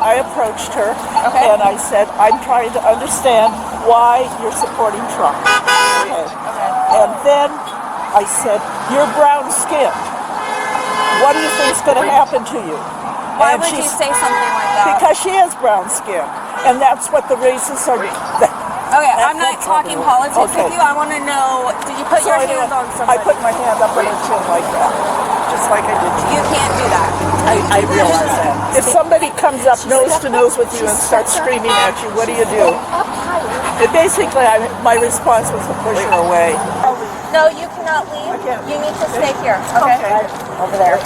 I approached her and I said, I'm trying to understand why you're supporting Trump. Okay. And then I said, you're brown skinned. What do you think is going to happen to you? Why would you say something like that? Because she is brown skinned. And that's what the racists are doing. Okay, I'm not talking politics with you. I want to know, did you put your hands on somebody? I put my hand up on her chin like that. Just like I did. You can't do that. I realize that. If somebody comes up nose to nose with you and starts screaming at you, what do you do? It basically, my response was to push her away. No, you cannot leave. You need to stay here. Okay. Over there.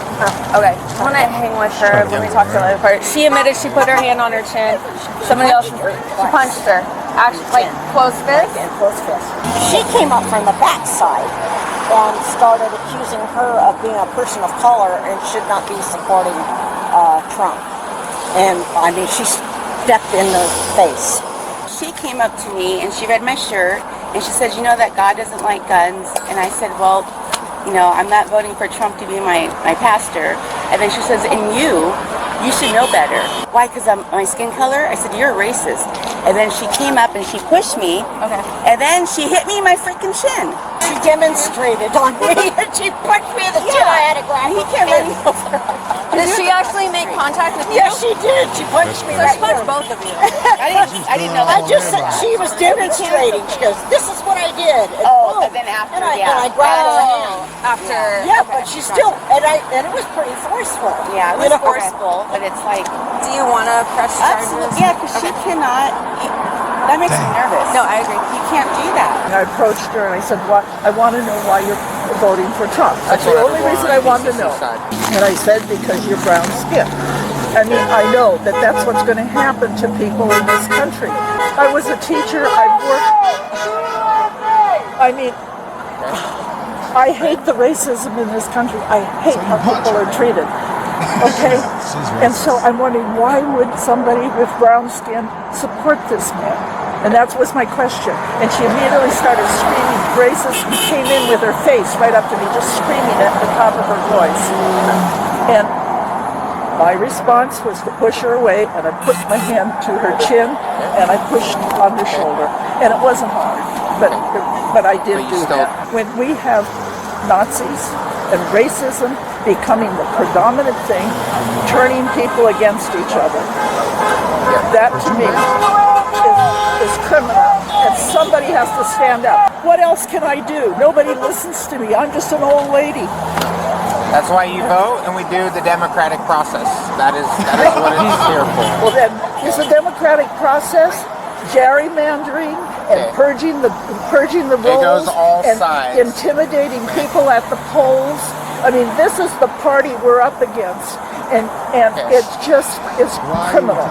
Okay. I want to hang with her when we talk to the other part. She admitted she put her hand on her chin. Somebody else punched her. Actually, like closed fist? Closed fist. She came up from the backside and started accusing her of being a person of color and should not be supporting Trump. And I mean, she stepped in the face. She came up to me and she read my shirt and she said, you know that God doesn't like guns? And I said, well, you know, I'm not voting for Trump to be my pastor. And then she says, and you should know better. Why? Because I'm my skin color? I said, you're a racist. And then she came up and she pushed me. Okay. And then she hit me in my freaking chin. She demonstrated on me and she punched me in the chin. I had to grab He can't run over. Did she actually make contact with you? Yes, she did. She punched me right She punched here. both of you. I didn't know I that. just said she was demonstrating. She goes, this is what I did. And And then after, and I grabbed her hand. After. Yeah, but she still, and it was pretty forceful. Yeah, it was forceful, but it's like... Do you want to press charges? Absolutely. Yeah, because she cannot... That makes me nervous. No, I agree. You can't do that. And I approached her and I said, "What? I want to know why you're voting for Trump." That's the only reason I wanted to know. And I said, because you're brown skinned. I mean, I know that that's what's going to happen to people in this country. I was a teacher. I've worked... I mean, I hate the racism in this country. I hate how people are treated. Okay? And so I'm wondering, why would somebody with brown skin support this man? And that was my question. And she immediately started screaming racist and came in with her face right up to me, just screaming at the top of her voice. And my response was to push her away, and I put my hand to her chin, and I pushed on her shoulder. And it wasn't hard, but I did do that. When we have Nazis and racism becoming the predominant thing, turning people against each other, that to me is criminal, and somebody has to stand up. What else can I do? Nobody listens to me. I'm just an old lady. That's why you vote, and we do the democratic process. That is what it's here for. Well, then, is the democratic process gerrymandering and purging the rolls, It goes all and sides. intimidating people at the polls? I mean, this is the party we're up against, and it's just criminal.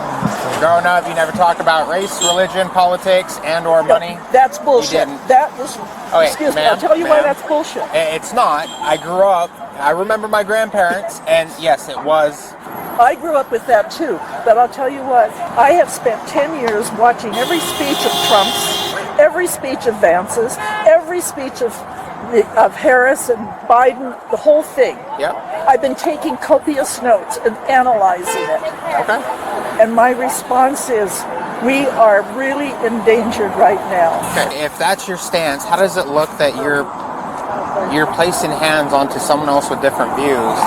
Growing up, you never talked about race, religion, politics, and/or money. That's bullshit. You didn't. That was. Okay, excuse me. ma'am, I'll tell you why ma'am. that's bullshit. It's not. I grew up. I remember my grandparents, and yes, it was. I grew up with that too, but I'll tell you what, I have spent 10 years watching every speech of Trump's, every speech of Vance's, every speech of Harris and Biden, the whole thing. Yep. I've been taking copious notes and analyzing it. Okay. And my response is, we are really endangered right now. Okay. If that's your stance, how does it look that you're placing hands onto someone else with different views?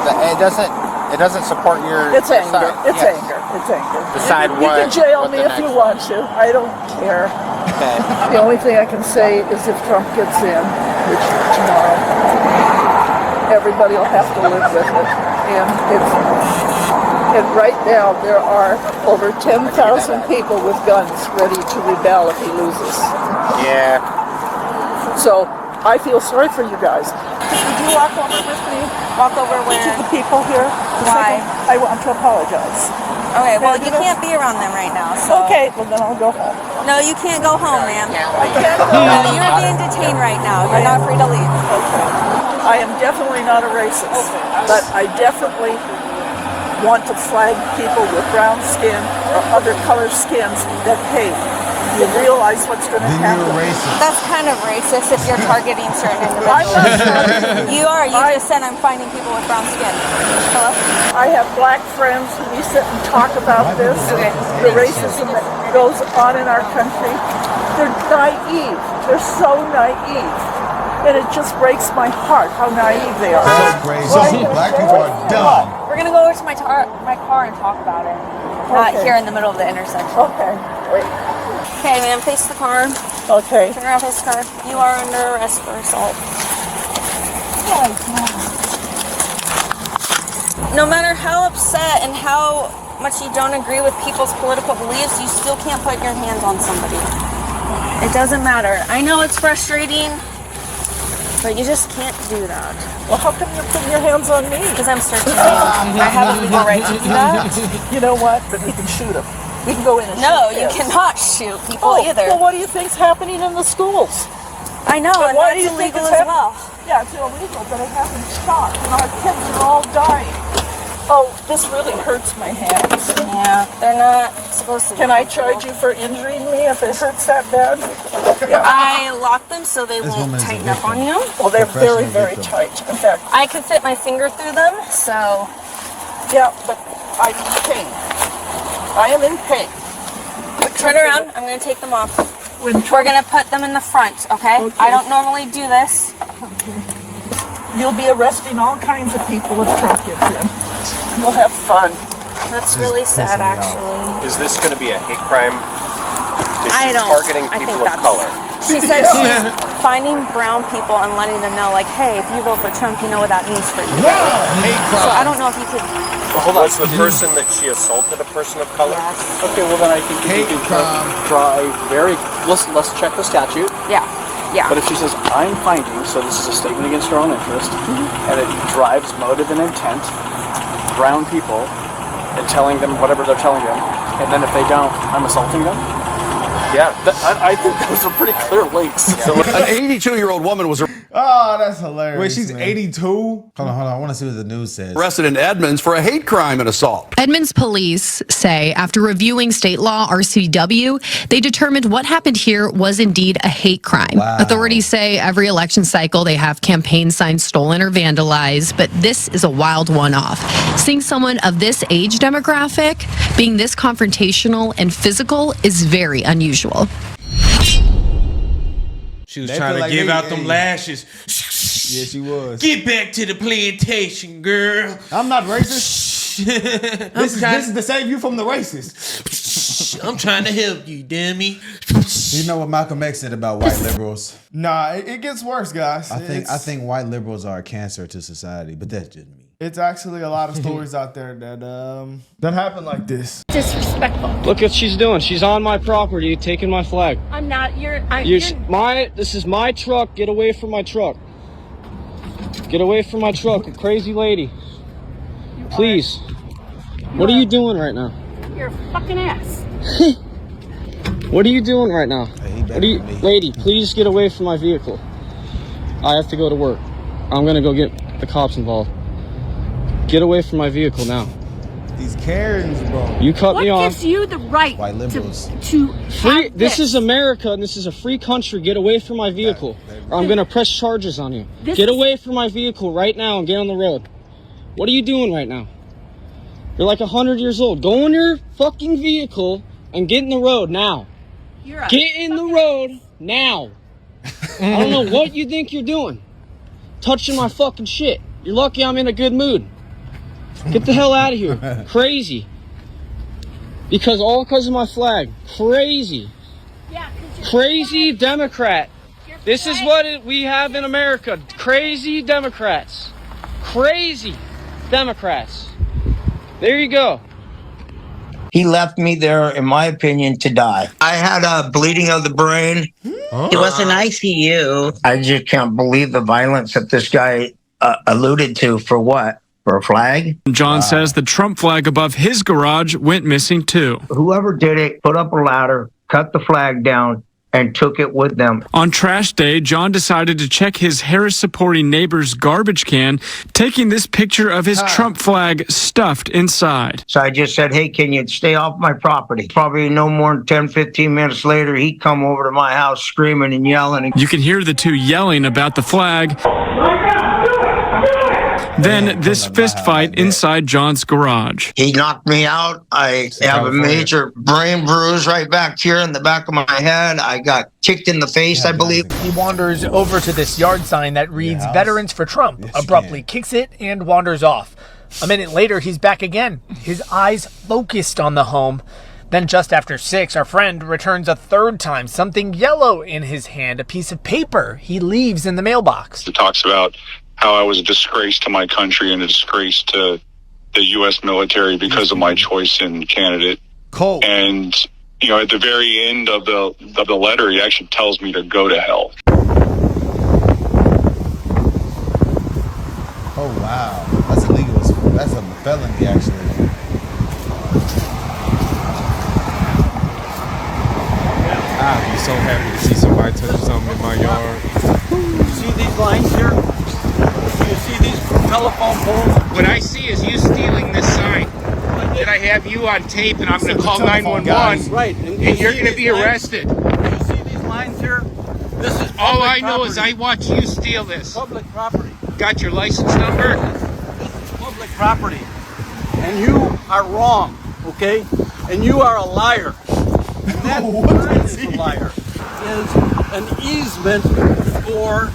It doesn't support your. It's anger. Side. It's Yes. anger. It's anger. Decide You can jail me if you want to. I don't care. Okay. The only thing I can say is if Trump gets in, which tomorrow, everybody will have to live with it. And right now there are over 10,000 people with guns ready to rebel if he loses. Yeah. So I feel sorry for you guys. Would you walk over with me? Walk over where? To the people here. Why? I want to apologize. Okay, well, you can't be around them right now, so... Okay, well then I'll go home. No, you can't go home, ma'am. I can't go No, home. you're being detained right now. You're not free to leave. I am definitely not a racist, but I definitely want to flag people with brown skin or other color skins that, hey, You realize what's going to Then you're a happen. racist. That's kind of racist if you're targeting certain I'm individuals. not targeting You are. You just said I'm finding people with brown skin. Hello? I have black friends who we sit and talk about this, Okay. the racism that goes on in our country. They're naive. They're so naive. And it just breaks my heart how naive they are. That's crazy. Black people are dumb. We're gonna go over to my car and talk about it. Not Okay. here in the middle of the intersection. Okay. Wait. Okay, ma'am, face the car. Okay. Turn around, face the car. You are under arrest for assault. No matter how upset and how much you don't agree with people's political beliefs, you still can't put your hands on somebody. It doesn't matter. I know it's frustrating, but you just can't do that. Well, how come you're putting your hands on me? Because I'm searching you. I have a legal right to do that. You know what? But we can shoot them. We can go in and No, shoot you kids. cannot shoot people either. Well, what do you think's happening in the schools? I know, and why do that's you think illegal it's as well. Yeah, it's illegal, but it hasn't stopped. And our kids are all dying. Oh, this really hurts my hands. Yeah, they're not supposed to. Can I charge you for injuring me if it hurts that bad? I lock them so they won't woman's a tighten up on victim. you. Well, they're very, Professional very victim. tight. In fact, I can fit my finger through them, so yeah, but I'm in pain. I am in pain. turn around. I'm going to take them off. When We're going to put them in the front, okay? Okay. I don't normally do this. you'll be arresting all kinds of people if Trump gets in. We'll have fun. That's really sad, actually. Is this going to be a hate crime? Is I she don't. targeting I people think of that's. color? She said she's finding brown people and letting them know, like, hey, if you vote for Trump, you know what that means for you. So I don't know if you could. Well, hold on. Was the person that she assaulted a person of color? Yes. Okay, well then I think you Hate can crime. drive very. Let's check the statute. Yeah. Yeah. But if she says I'm finding, so this is a statement against her own interest, and it drives motive and intent, brown people, and telling them whatever they're telling them, and then if they don't, I'm assaulting them. Yeah. I think those are pretty clear links. So An 82-year-old woman was Oh, that's hilarious. Wait, she's man. 82? Hold on. I want to see what the news says. arrested in Edmonds for a hate crime and assault. Edmonds police say after reviewing state law RCW, they determined what happened here was indeed a hate crime. Wow. Authorities say every election cycle they have campaign signs stolen or vandalized, but this is a wild one-off. Seeing someone of this age demographic being this confrontational and physical is very unusual. She was They trying feel to like give they- out them hey. lashes. Yeah, she was. Get back to the plantation, girl. I'm not racist. This is to save you from the racist. I'm trying to help you, dummy. You know what Malcolm X said about white liberals? Nah, it gets worse, guys. I think white liberals are a cancer to society, but that's just me. It's actually a lot of stories out there that happen like this. Disrespectful. look what she's doing. She's on my property, taking my flag. I'm not. This is my truck. Get away from my truck. Get away from my truck, you crazy lady. Please. What are you doing right now? You're a fucking ass. What are you doing right now? He better than me. Lady, please get away from my vehicle. I have to go to work. I'm gonna go get the cops involved. Get away from my vehicle now. These Karens, bro. You cut What me off. gives you the right White liberals. to Free. have This is America, and this is a free country. Get away from my vehicle, or I'm gonna press charges on you. Get away from my vehicle right now and get on the road. What are you doing right now? You're like 100 years old. Go in your fucking vehicle and get in the road now. You're a Get in the road now. I don't know what you think you're doing. Touching my fucking shit. You're lucky I'm in a good mood. Get the hell out of here. Crazy. All because of my flag. Crazy. Yeah, 'cause you're Crazy Democrat. This is what we have in America. Crazy Democrats. Crazy Democrats. There you go. He left me there, in my opinion, to die. I had a bleeding of the brain. It was an ICU. I just can't believe the violence that this guy alluded to. For what? For a flag? John says the Trump flag above his garage went missing too. Whoever did it put up a ladder, cut the flag down, and took it with them. On trash day, John decided to check his Harris-supporting neighbor's garbage can, taking this picture of his Trump flag stuffed inside. So I just said, hey, can you stay off my property? Probably no more than 10, 15 minutes later, he come over to my house screaming and yelling. You can hear the two yelling about the flag. Then this fist fight inside John's garage. He knocked me out. I have a major brain bruise right back here in the back of my head. I got kicked in the face, I believe. He wanders over to this yard sign that reads Veterans for Trump, abruptly kicks it and wanders off. A minute later, he's back again, his eyes focused on the home. Then just after 6, our friend returns a third time, something yellow in his hand, a piece of paper he leaves in the mailbox. It talks about how I was a disgrace to my country and a disgrace to the U.S. military because of my choice in candidate. Cool. And, you know, at the very end of the letter, he actually tells me to go to hell. Oh, wow. That's illegal. That's a felony, actually. I'd be so happy to see somebody touch something in my yard. You see these lines here? You see these telephone poles? What I see is you stealing this sign. That I have you on tape, and I'm going to call 911. Right. And you're going to be arrested. You see these lines here? This is all I know is I watch you steal this. Public property. Got your license number? This is public property. And you are wrong, okay? And you are a liar. And that is a liar. Is an easement for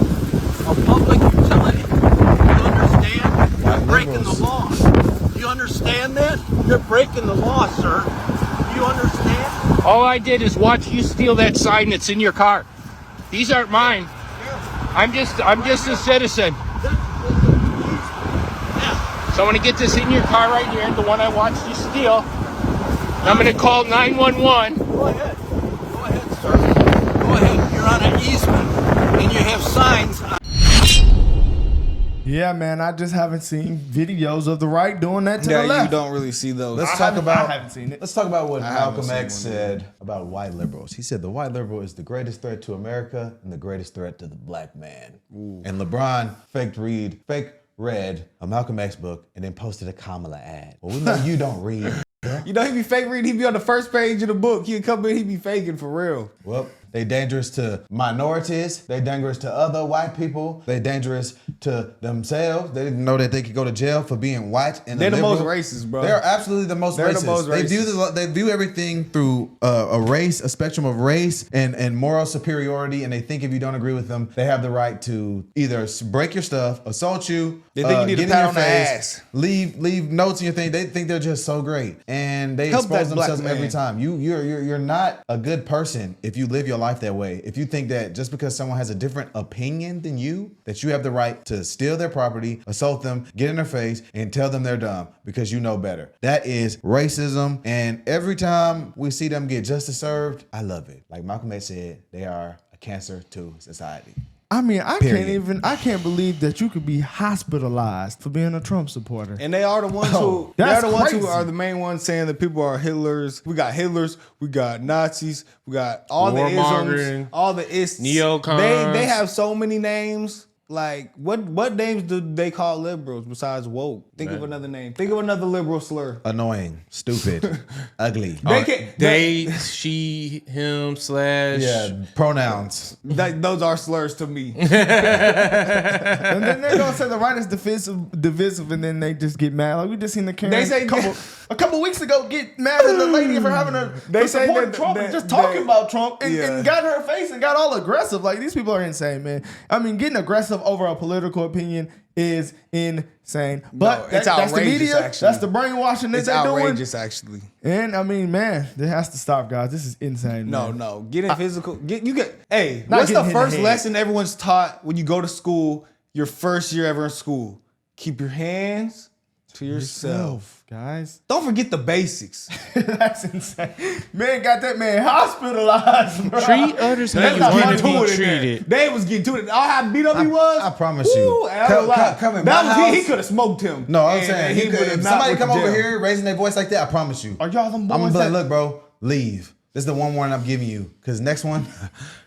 a public utility. You understand? You're breaking the law. You understand that? You're breaking the law, sir. You understand? All I did is watch you steal that sign that's in your car. These aren't mine. I'm just a citizen. So I'm going to get this in your car right here, the one I watched you steal. And I'm going to call 911. Go ahead. Go ahead, sir. Go ahead. You're on an easement, and you have signs. Yeah, man, I just haven't seen videos of the right doing that to the You left. don't really see those. I haven't seen it. Let's talk about what I haven't Malcolm seen X one said about white liberals. He said the white liberal is the greatest threat to America and the greatest threat to the black man. And LeBron fake read a Malcolm X book and then posted a Kamala ad. Well, we know you don't read. You know, he be fake reading. He be on the first page of the book. He'd come in, he be faking for real. Well, they dangerous to minorities. They dangerous to other white people. They dangerous to themselves. They didn't know that they could go to jail for being white and They're the liberal. most racist, bro. They're absolutely the most They're racist. the most racist. They view everything through a spectrum of race and moral superiority, and they think if you don't agree with them, they have the right to either break your stuff, assault you, They think you need get a pat in your on the face, ass. leave notes in your thing. They think they're just so great, and they Help expose that black themselves every man. time. You're not a good person if you live your life that way. If you think that just because someone has a different opinion than you, that you have the right to steal their property, assault them, get in their face, and tell them they're dumb because you know better. That is racism, and every time we see them get justice served, I love it. Like Malcolm X said, they are a cancer to society. I mean, I Period. can't believe that you could be hospitalized for being a Trump supporter. And they are the ones who that's they're the ones who crazy. are the main ones saying that people are Hitlers. We got Hitlers, we got Nazis, we got all the isms, Warmongering, all the ists. neocons. They have so many names. Like what names do they call liberals besides woke? Think of another name. Think of another liberal slur. Annoying, stupid, ugly. They, she, him, slash. Yeah, pronouns. Those are slurs to me. And then they're gonna say the right is divisive, and then they just get mad. Like we just seen the Karen They say a couple weeks ago get mad at the lady for having They say support that- Trump that- and just talking that- about Trump and Yeah. got in her face and got all aggressive. Like these people are insane, man. I mean, getting aggressive over a political opinion is insane. But it's that's the outrageous, media. actually. That's the brainwashing that It's they're doing. outrageous, actually. And I mean, man, this has to stop, guys. This is insane. Man. No. Getting physical. Hey, Not what's the getting hit in the first head. lesson everyone's taught when you go to school, your first year ever in school? Keep your hands to yourself. Guys. Don't forget the basics. That's insane. Man got that man hospitalized, bro. Treat others how That's you not want getting to to be it in there. treated. They was getting to it. All how beat up he was. I promise you. Come in my That was house. he could have smoked him. No, I'm And saying he he could, would've if not somebody went come to over jail. here raising their voice like that, I promise you. Are y'all them boys I'm gonna be like, that- look, bro, leave. This is the one warning I'm giving you. Because next one,